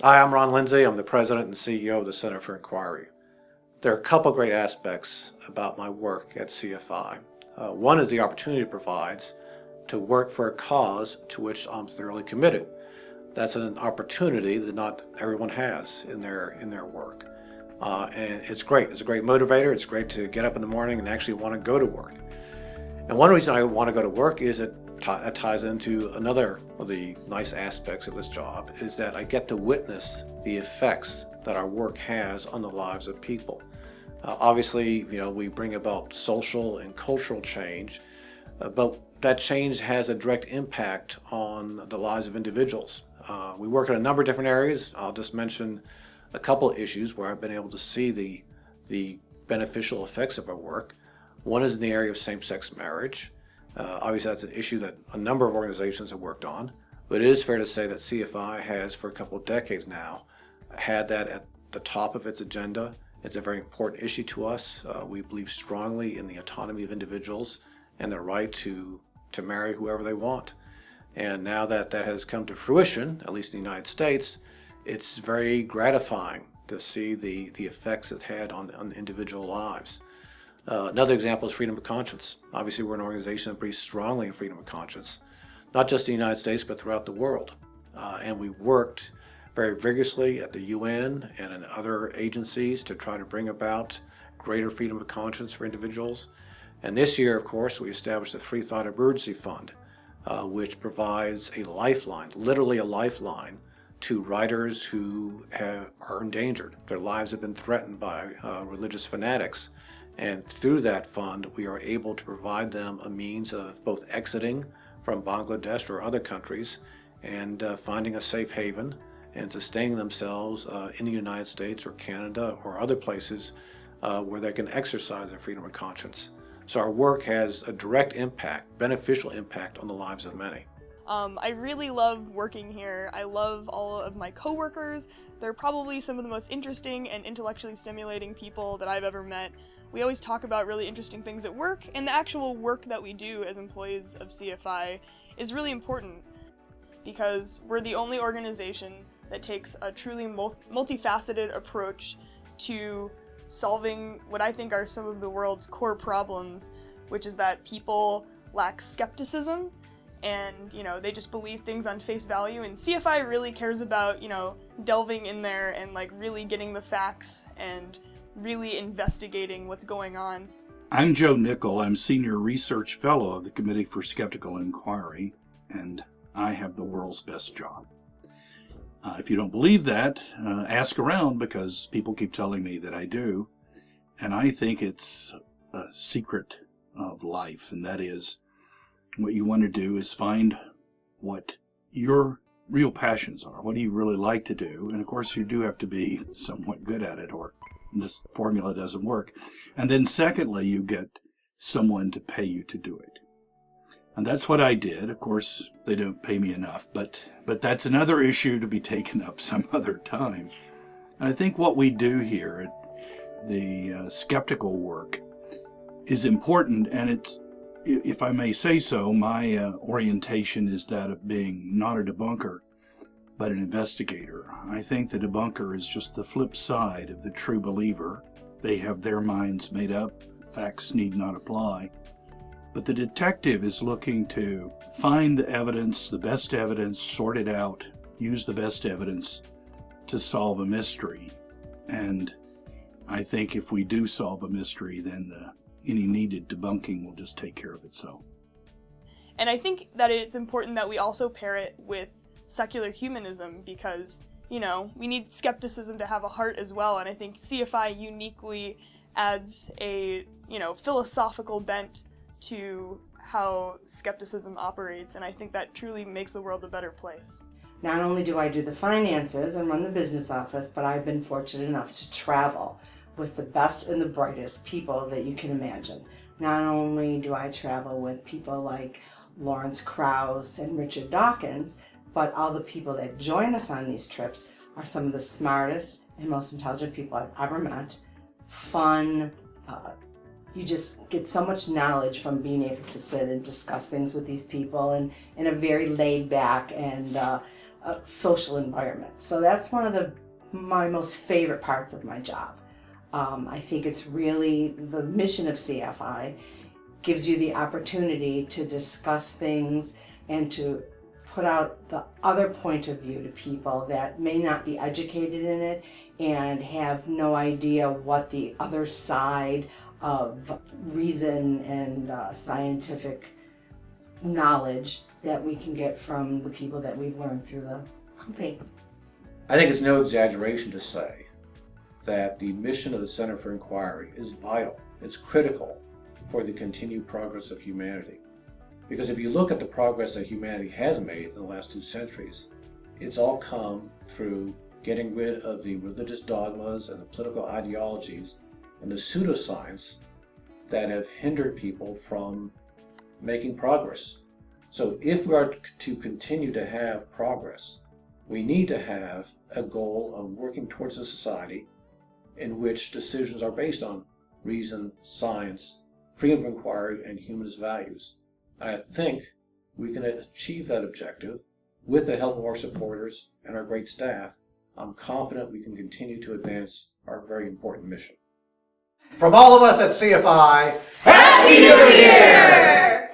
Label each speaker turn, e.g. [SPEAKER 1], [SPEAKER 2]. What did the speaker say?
[SPEAKER 1] Hi, I'm Ron Lindsay. I'm the president and CEO of the Center for Inquiry. There are a couple great aspects about my work at CFI. One is the opportunity it provides to work for a cause to which I'm thoroughly committed. That's an opportunity that not everyone has in their work. And it's great. It's a great motivator. It's great to get up in the morning and actually want to go to work. And one reason I want to go to work is it ties into another of the nice aspects of this job, is that I get to witness the effects that our work has on the lives of people. Obviously, we bring about social and cultural change, but that change has a direct impact on the lives of individuals. We work in a number of different areas. I'll just mention a couple of issues where I've been able to see the beneficial effects of our work. One is in the area of same-sex marriage. Obviously, that's an issue that a number of organizations have worked on, but it is fair to say that CFI has, for a couple of decades now, had that at the top of its agenda. It's a very important issue to us. We believe strongly in the autonomy of individuals and their right to marry whoever they want. And now that that has come to fruition, at least in the United States, it's very gratifying to see the effects it's had on individual lives. Another example is freedom of conscience. Obviously, we're an organization that believes strongly in freedom of conscience, not just in the United States, but throughout the world. And we worked very vigorously at the UN and in other agencies to try to bring about greater freedom of conscience for individuals. And this year, of course, we established the Free Thought Emergency Fund, which provides a lifeline, literally a lifeline, to writers who are endangered. Their lives have been threatened by religious fanatics. And through that fund, we are able to provide them a means of both exiting from Bangladesh or other countries and finding a safe haven and sustaining themselves in the United States or Canada or other places where they can exercise their freedom of conscience. So our work has a direct impact, beneficial impact on the lives of many.
[SPEAKER 2] I really love working here. I love all of my coworkers. They're probably some of the most interesting and intellectually stimulating people that I've ever met. We always talk about really interesting things at work, and the actual work that we do as employees of CFI is really important because we're the only organization that takes a truly multifaceted approach to solving what I think are some of the world's core problems, which is that people lack skepticism and, they just believe things on face value. And CFI really cares about, delving in there and really getting the facts and really investigating what's going on.
[SPEAKER 3] I'm Joe Nickel. I'm Senior Research Fellow of the Committee for Skeptical Inquiry, and I have the world's best job. If you don't believe that, ask around because people keep telling me that I do. And I think it's a secret of life, and that is what you want to do is find what your real passions are. What do you really like to do? And of course, you do have to be somewhat good at it, or this formula doesn't work. And then secondly, you get someone to pay you to do it. And that's what I did. Of course, they don't pay me enough, but that's another issue to be taken up some other time. And I think what we do here at the skeptical work is important, and it's, if I may say so, my orientation is that of being not a debunker, but an investigator. I think the debunker is just the flip side of the true believer. They have their minds made up. Facts need not apply. But the detective is looking to find the evidence, the best evidence, sort it out, use the best evidence to solve a mystery. And I think if we do solve a mystery, then any needed debunking will just take care of itself.
[SPEAKER 2] And I think that it's important that we also pair it with secular humanism because, we need skepticism to have a heart as well. And I think CFI uniquely adds a, philosophical bent to how skepticism operates. And I think that truly makes the world a better place.
[SPEAKER 4] Not only do I do the finances and run the business office, but I've been fortunate enough to travel with the best and the brightest people that you can imagine. Not only do I travel with people like Lawrence Krauss and Richard Dawkins, but all the people that join us on these trips are some of the smartest and most intelligent people I've ever met. Fun. You just get so much knowledge from being able to sit and discuss things with these people and in a very laid back and social environment. So that's one of my most favorite parts of my job. I think it's really the mission of CFI gives you the opportunity to discuss things and to put out the other point of view to people that may not be educated in it and have no idea what the other side of reason and scientific knowledge that we can get from the people that we've learned through the company.
[SPEAKER 1] I think it's no exaggeration to say that the mission of the Center for Inquiry is vital. It's critical for the continued progress of humanity. Because if you look at the progress that humanity has made in the last 2 centuries, it's all come through getting rid of the religious dogmas and the political ideologies and the pseudoscience that have hindered people from making progress. So if we are to continue to have progress, we need to have a goal of working towards a society in which decisions are based on reason, science, freedom of inquiry, and humanist values. I think we can achieve that objective with the help of our supporters and our great staff. I'm confident we can continue to advance our very important mission. From all of us at CFI, Happy New Year!